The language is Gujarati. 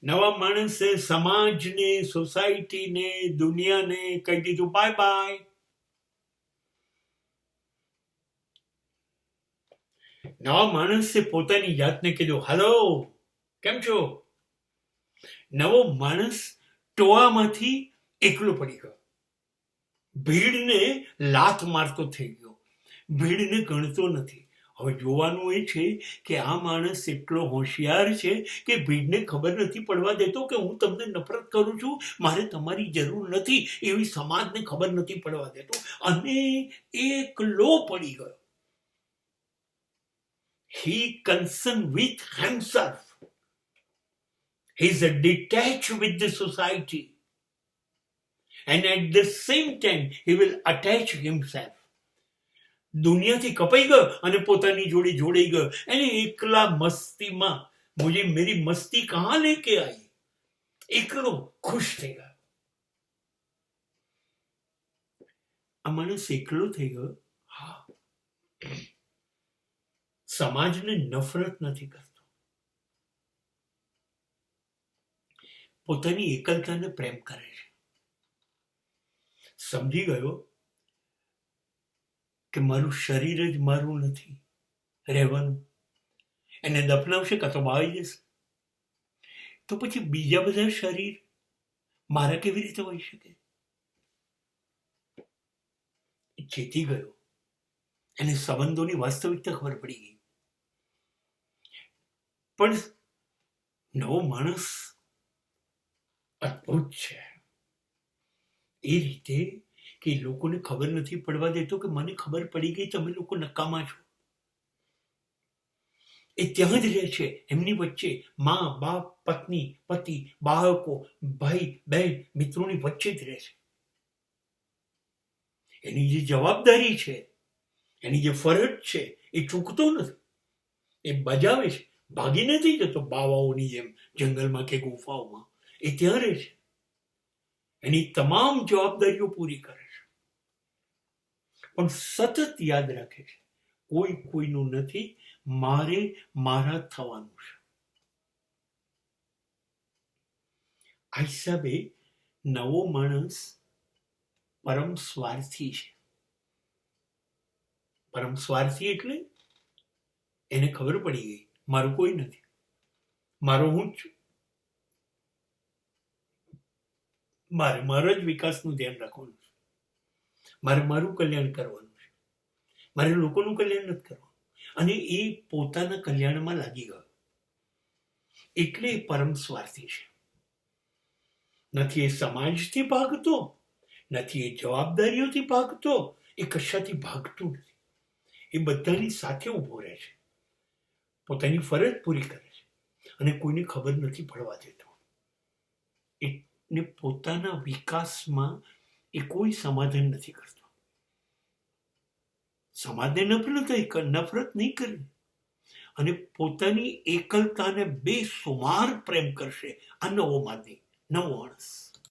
નવા માણસે સમાજને, સોસાયટીને, દુનિયાને કહી દીધું બાય બાય. નવા માણસે પોતાની જાતને કીધું હલો, કેમ છો? નવો માણસ ટોળામાંથી એકલો પડી ગયો, ભીડને લાત મારતો થઈ ગયો, ભીડને ગણતો નથી. હવે જોવાનું એ છે કે આ માણસ એટલો હોશિયાર છે કે ભીડને ખબર નથી પડવા દેતો કે હું તમને નફરત કરું છું, મારે તમારી જરૂર નથી, એવી સમાજને ખબર નથી પડવા દેતો, અને એકલો પડી ગયો. He concerned with himself. He is detached with the society. And at the same time, he will attach himself. દુનિયાથી કપાઈ ગયો અને પોતાની જોડે જોડાઈ ગયો. એને એકલા મસ્તીમાં મુझे मेरी मस्ती कहां लेके आई, એકલો ખુશ થઈ ગયો. આ માણસ એકલો થઈ ગયો. હા, સમાજને નફરત નથી કરતો, પોતાની એકલતાને પ્રેમ કરે છે. સમજી ગયો કે મારું શરીર જ મારું નથી રહેવાનું, એને દફનાવશે કાં તો બાળી જશે, તો પછી બીજા બધા શરીર મારા કેવી રીતે હોઈ શકે? ચેતી ગયો, એને સંબંધોની વાસ્તવિકતા ખબર પડી ગઈ. પણ નવો માણસ અદ્ભુત છે એ રીતે કે લોકોને ખબર નથી પડવા દેતો કે મને ખબર પડી ગઈ તમે લોકો નકામા છો. એ ત્યાં જ રહે છે, એમની વચ્ચે મા બાપ, પત્ની પતિ, બાળકો, ભાઈ બહેન, મિત્રોની વચ્ચે જ રહે છે. એની જે જવાબદારી છે, એની જે ફરજ છે એ ચૂકતો નથી, એ બજાવે છે. ભાગી નથી જતો બાવાઓની જેમ જંગલમાં કે ગુફાઓમાં, એ ત્યાં રહે છે, એની તમામ જવાબદારીઓ પૂરી કરે છે, પણ સતત યાદ રાખે છે કોઈ કોઈનું નથી, મારે મારા થવાનું છે. આ હિસાબે નવો માણસ પરમ સ્વાર્થી છે. પરમ સ્વાર્થી એટલે એને ખબર પડી ગઈ મારું કોઈ નથી, મારો હું જ છું, મારે મારા જ વિકાસનું ધ્યાન રાખવાનું છે, મારે મારું કલ્યાણ કરવાનું છે, મારે લોકોનું કલ્યાણ નથી કરવાનું. અને એ પોતાના કલ્યાણમાં લાગી ગયો એટલે એ પરમ સ્વાર્થી છે. નથી એ સમાજથી ભાગતો, નથી એ જવાબદારીઓથી ભાગતો, એ કશાથી ભાગતું નથી. એ બધાની સાથે ઊભો રહે છે, પોતાની ફરજ પૂરી કરે છે અને કોઈને ખબર નથી પડવા દેતો. એને પોતાના વિકાસમાં એ કોઈ સમાધાન નથી કરતો. સમાજને નફરત નહીં કરે, અને પોતાની એકલતાને બેસુમાર પ્રેમ કરશે. આ નવો માનવી, નવો માણસ.